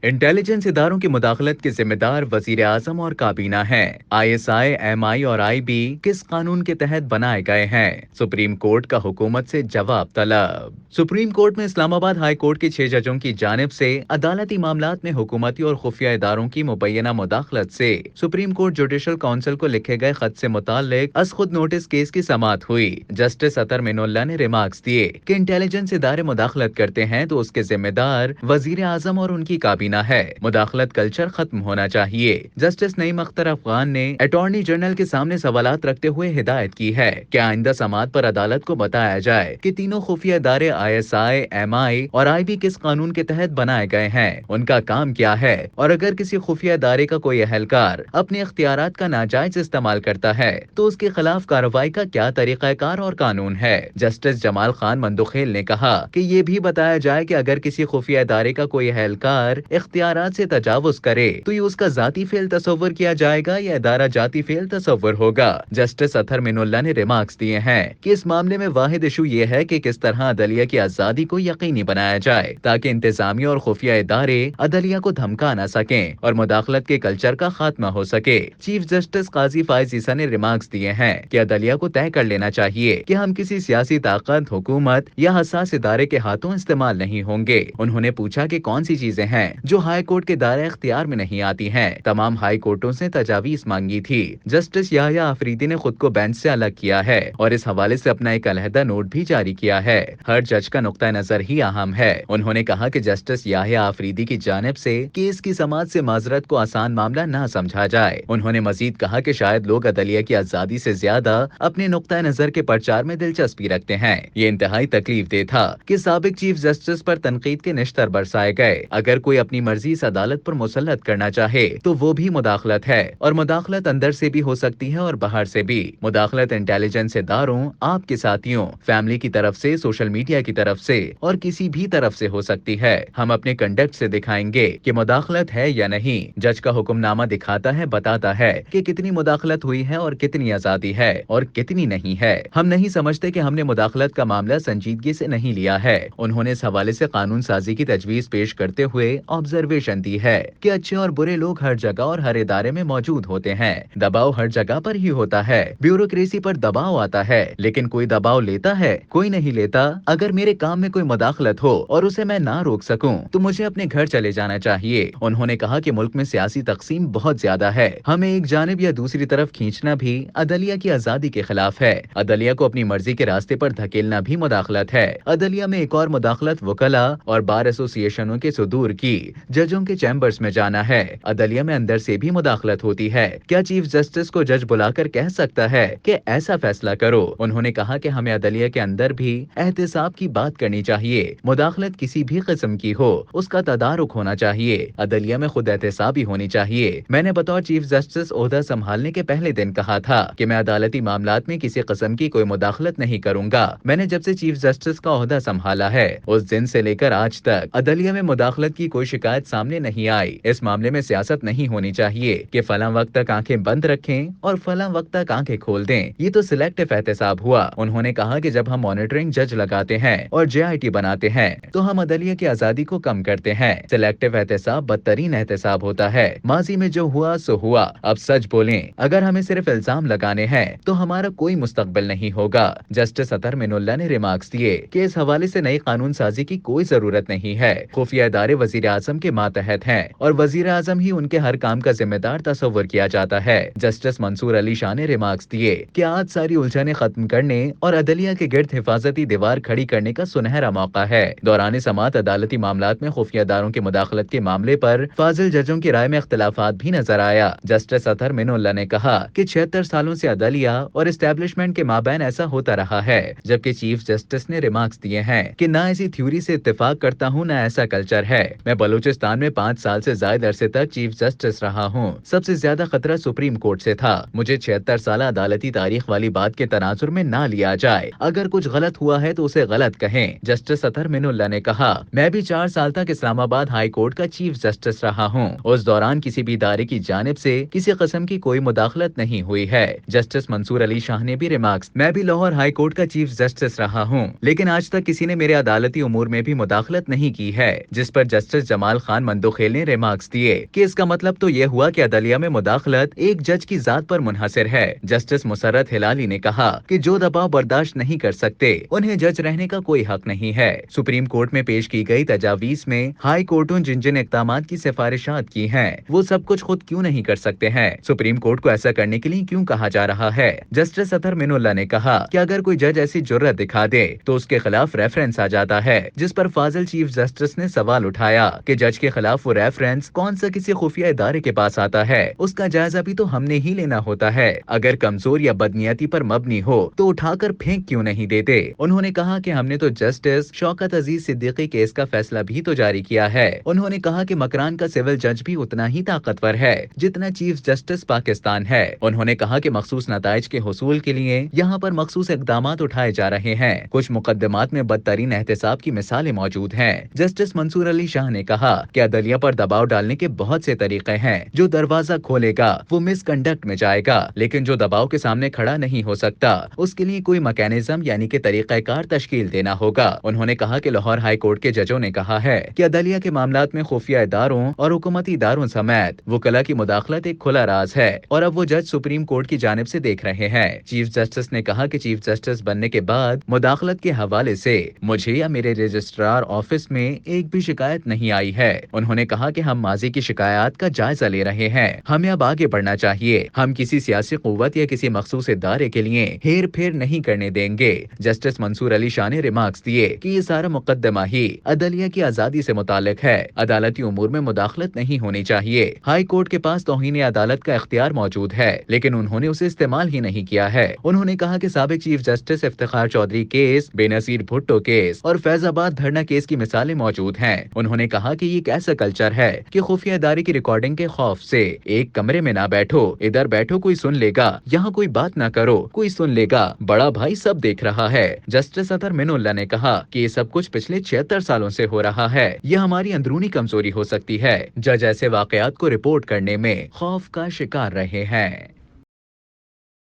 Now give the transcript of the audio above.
Intelligence इदारों की मुदाखलत के जिम्मेदार वजीर आजम और काबीना हैं। ISI, MI और IB किस कानून के तहत बनाए गए हैं? सुप्रीम कोर्ट का हुकूमत से जवाब तलब। सुप्रीम कोर्ट में इस्लामाबाद हाई कोर्ट के 6 जजों की जानिब से अदालती मामलात में हुकूमती और खुफिया इदारों की मुबैना मुदाखलत से सुप्रीम कोर्ट जुडिशल काउंसिल को लिखे गए खत से मुताल्लिक अस खुद नोटिस केस की समाअत हुई। जस्टिस अतर मिनुल्लाह ने रिमार्क्स दिए कि इंटेलिजेंस इदारे मुदाखलत करते हैं तो उसके जिम्मेदार वजीर आजम और उनकी काबीना है। मुदाखलत कल्चर खत्म होना चाहिए। जस्टिस नईम अख्तर अफगान ने अटॉर्नी जनरल के सामने सवालात रखते हुए हिदायत की है कि आइंदा समाअत पर अदालत को बताया जाए कि तीनों खुफिया इदारे ISI, MI और IB किस कानून के तहत बनाए गए हैं, उनका काम क्या है, और अगर किसी खुफिया इदारे का कोई अहलकार अपने इख्तियारात का नाजायज इस्तेमाल करता है तो उसके खिलाफ कार्रवाई का क्या तरीकाकार और कानून है। जस्टिस जमाल खान मंदुखेल ने कहा कि ये भी बताया जाए कि अगर किसी खुफिया इदारे का कोई अहलकार इख्तियारात से तजावुज करे तो ये उसका जाती फेल तस्वर किया जाएगा या इदारा जाती फेल तस्वर होगा। जस्टिस अतर मिनुल्लाह ने रिमार्क्स दिए हैं कि इस मामले में वाहिद इशू ये है कि किस तरह अदलिया की आजादी को यकीनी बनाया जाए ताकि इंतजामिया और खुफिया इदारे अदलिया को धमका न सकें और मुदाखलत के कल्चर का खात्मा हो सके। चीफ जस्टिस काजी फायज ईसा ने रिमार्क्स दिए हैं कि अदलिया को तय कर लेना चाहिए कि हम किसी सियासी ताकत, हुकूमत या हसास इदारे के हाथों इस्तेमाल नहीं होंगे। उन्होंने पूछा कि कौन सी चीजें हैं जो हाई कोर्ट के दायरे इख्तियार में नहीं आती हैं। तमाम हाई कोर्टों से तजावीज मांगी थी। जस्टिस याह्या आफरीदी ने खुद को बेंच से अलग किया है और इस हवाले से अपना एक अलहदा नोट भी जारी किया है। हर जज का नुक्ता नजर ही अहम है। उन्होंने कहा कि जस्टिस याह्या आफरीदी की जानिब से केस की समाअत से माजरत को आसान मामला न समझा जाए। उन्होंने मजीद कहा कि शायद लोग अदलिया की आजादी से ज्यादा अपने नुक्ता नजर के प्रचार में दिलचस्पी रखते हैं। ये इंतहाई तकलीफ दे था कि साबिक चीफ जस्टिस पर तनकीद के निश्तर बरसाए गए। अगर कोई अपनी मर्जी इस अदालत पर मुसल्लत करना चाहे तो वो भी मुदाखलत है और मुदाखलत अंदर से भी हो सकती है और बाहर से भी। मुदाखलत इंटेलिजेंस इदारों, आपके साथियों, फैमिली की तरफ से, सोशल मीडिया की तरफ से और किसी भी तरफ से हो सकती है। हम अपने कंडक्ट से दिखाएंगे कि मुदाखलत है या नहीं। जज का हुक्मनामा दिखाता है, बताता है कि कितनी मुदाखलत हुई है और कितनी आजादी है और कितनी नहीं है। हम नहीं समझते कि हमने मुदाखलत का मामला संजीदगी से नहीं लिया है। उन्होंने इस हवाले से कानून साजी की तजवीज पेश करते हुए ऑब्जर्वेशन दी है कि अच्छे और बुरे लोग हर जगह और हर इदारे में मौजूद होते हैं। दबाव हर जगह पर ही होता है। ब्यूरोक्रेसी पर दबाव आता है, लेकिन कोई दबाव लेता है? कोई नहीं लेता। अगर मेरे काम में कोई मुदाखलत हो और उसे मैं ना रोक सकूं तो मुझे अपने घर चले जाना चाहिए। उन्होंने कहा कि मुल्क में सियासी तकसीम बहुत ज्यादा है। हमें एक जानिब या दूसरी तरफ खींचना भी अदलिया की आजादी के खिलाफ है। अदलिया को अपनी मर्जी के रास्ते पर धकेलना भी मुदाखलत है। अदलिया में एक और मुदाखलत वकला और बार एसोसिएशनों के सुदूर की जजों के चैम्बर्स में जाना है। अदलिया में अंदर से भी मुदाखलत होती है। क्या चीफ जस्टिस को जज बुलाकर कह सकता है कि ऐसा फैसला करो? उन्होंने कहा कि हमें अदलिया के अंदर भी एहतिसाब की बात करनी चाहिए। मुदाखलत किसी भी किस्म की हो, उसका तदारुक होना चाहिए। अदलिया में खुद एहतिसाबी होनी चाहिए। मैंने बतौर चीफ जस्टिस ओहदा संभालने के पहले दिन कहा था कि मैं अदालती मामलात में किसी किस्म की कोई मुदाखलत नहीं करूंगा। मैंने जब से चीफ जस्टिस का ओहदा संभाला है उस दिन से लेकर आज तक अदलिया में मुदाखलत की कोई शिकायत सामने नहीं आई। इस मामले में सियासत नहीं होनी चाहिए कि फलां वक्त तक आंखें बंद रखें और फलां वक्त तक आंखें खोल दें। ये तो सिलेक्टिव एहतिसाब हुआ। उन्होंने कहा कि जब हम मॉनिटरिंग जज लगाते हैं और JIT बनाते हैं तो हम अदलिया की आजादी को कम करते हैं। सिलेक्टिव एहतिसाब बदतरीन एहतिसाब होता है। माजी में जो हुआ सो हुआ। अब सच बोलें, अगर हमें सिर्फ इल्जाम लगाने हैं तो हमारा कोई मुस्तकबिल नहीं होगा। जस्टिस अतर मिनुल्लाह ने रिमार्क्स दिए कि इस हवाले से नई कानून साजी की कोई जरूरत नहीं है। खुफिया इदारे वजीर आजम के मातहत हैं और वजीर आजम ही उनके हर काम का जिम्मेदार तस्वर किया जाता है। जस्टिस मंसूर अली शाह ने रिमार्क्स दिए कि आज सारी उलझने खत्म करने और अदलिया के गिर्द हिफाजती दीवार खड़ी करने का सुनहरा मौका है। दौरान समाअत अदालती मामलात में खुफिया इदारों की मुदाखलत के मामले पर फाजिल जजों की राय में इख्तिलाफात भी नजर आया। जस्टिस अतर मिनुल्लाह ने कहा कि 76 सालों से अदलिया और एस्टेब्लिशमेंट के माबैन ऐसा होता रहा है, जबकि चीफ जस्टिस ने रिमार्क्स दिए हैं कि ना ऐसी थ्योरी से इत्तेफाक करता हूँ ना ऐसा कल्चर है। मैं बलूचिस्तान में 5 साल से ज्यादा अरसे तक चीफ जस्टिस रहा हूँ। सबसे ज्यादा खतरा सुप्रीम कोर्ट से था। मुझे 76 साल अदालती तारीख वाली बात के तनाजुर में ना लिया जाए। अगर कुछ गलत हुआ है तो उसे गलत कहें। जस्टिस अतर मिनुल्लाह ने कहा, मैं भी 4 साल तक इस्लामाबाद हाई कोर्ट का चीफ जस्टिस रहा हूँ। उस दौरान किसी भी इदारे की जानिब से किसी किस्म की कोई मुदाखलत नहीं हुई है। जस्टिस मंसूर अली शाह ने भी रिमार्क्स, मैं भी लाहौर हाई कोर्ट का चीफ जस्टिस रहा हूँ, लेकिन आज तक किसी ने मेरे अदालती उमूर में भी मुदाखलत नहीं की है। जिस पर जस्टिस जमाल کمال خان مندوخیل نے ریمارکس دیے کہ اس کا مطلب تو یہ ہوا کہ عدلیہ میں مداخلت ایک جج کی ذات پر منحصر ہے۔ جسٹس مسرت ہلالی نے کہا کہ جو دباؤ برداشت نہیں کر سکتے انہیں جج رہنے کا کوئی حق نہیں ہے۔ سپریم کورٹ میں پیش کی گئی تجاویز میں ہائی کورٹوں جن جن اقدامات کی سفارشات کی ہیں وہ سب کچھ خود کیوں نہیں کر سکتے ہیں؟ سپریم کورٹ کو ایسا کرنے کے لیے کیوں کہا جا رہا ہے؟ جسٹس اطہر من اللہ نے کہا کہ اگر کوئی جج ایسی جرات دکھا دے تو اس کے خلاف ریفرنس آ جاتا ہے، جس پر فاضل چیف جسٹس نے سوال اٹھایا کہ جج کے خلاف وہ ریفرنس کون سا کسی خفیہ ادارے کے پاس آتا ہے، اس کا جائزہ بھی تو ہم نے ہی لینا ہوتا ہے، اگر کمزور یا بدنیتی پر مبنی ہو تو اٹھا کر پھینک کیوں نہیں دیتے؟ انہوں نے کہا کہ ہم نے تو جسٹس شوکت عزیز صدیقی کیس کا فیصلہ بھی تو جاری کیا ہے۔ انہوں نے کہا کہ مکران کا سول جج بھی اتنا ہی طاقتور ہے جتنا چیف جسٹس پاکستان ہے۔ انہوں نے کہا کہ مخصوص نتائج کے حصول کے لیے یہاں پر مخصوص اقدامات اٹھائے جا رہے ہیں، کچھ مقدمات میں بدترین احتساب کی مثالیں موجود ہیں۔ جسٹس منصور علی شاہ نے کہا کہ عدلیہ پر دباؤ ڈالنے کے بہت سے طریقے ہیں، جو دروازہ کھولے گا وہ مس کنڈکٹ میں جائے گا، لیکن جو دباؤ کے سامنے کھڑا نہیں ہو سکتا اس کے لیے کوئی میکینزم یعنی کہ طریقہ کار تشکیل دینا ہوگا۔ انہوں نے کہا کہ لاہور ہائی کورٹ کے ججوں نے کہا ہے کہ عدلیہ کے معاملات میں خفیہ اداروں اور حکومتی اداروں سمیت وکلاء کی مداخلت ایک کھلا راز ہے اور اب وہ جج سپریم کورٹ کی جانب سے دیکھ رہے ہیں۔ چیف جسٹس نے کہا کہ چیف جسٹس بننے کے بعد مداخلت کے حوالے سے مجھے یا میرے رجسٹرار آفس میں ایک بھی شکایت نہیں آئی ہے۔ انہوں نے کہا کہ ہم ماضی کی شکایات کا جائزہ لے رہے ہیں، ہمیں اب آگے بڑھنا چاہیے، ہم کسی سیاسی قوت یا کسی مخصوص ادارے کے لیے ہیر پھیر نہیں کرنے دیں گے۔ جسٹس منصور علی شاہ نے ریمارکس دیے کہ یہ سارا مقدمہ ہی عدلیہ کی آزادی سے متعلق ہے، عدالتی امور میں مداخلت نہیں ہونی چاہیے۔ ہائی کورٹ کے پاس توہین عدالت کا اختیار موجود ہے لیکن انہوں نے اسے استعمال ہی نہیں کیا ہے۔ انہوں نے کہا کہ سابق chief justice Iftikhar Chaudhry case, Benazir Bhutto case اور فیض آباد دھرنا کیس کی مثالیں موجود ہیں۔ انہوں نے کہا کہ یہ ایک ایسا کلچر ہے کہ خفیہ ادارے کی ریکارڈنگ کے خوف سے ایک کمرے میں نہ بیٹھو، ادھر بیٹھو کوئی سن لے گا، یہاں کوئی بات نہ کرو کوئی سن لے گا، بڑا بھائی سب دیکھ رہا ہے۔ جسٹس اطہر من اللہ نے کہا کہ یہ سب کچھ پچھلے 76 سالوں سے ہو رہا ہے، یہ ہماری اندرونی کمزوری ہو سکتی ہے۔ جج ایسے واقعات کو رپورٹ کرنے میں خوف کا شکار رہے ہیں۔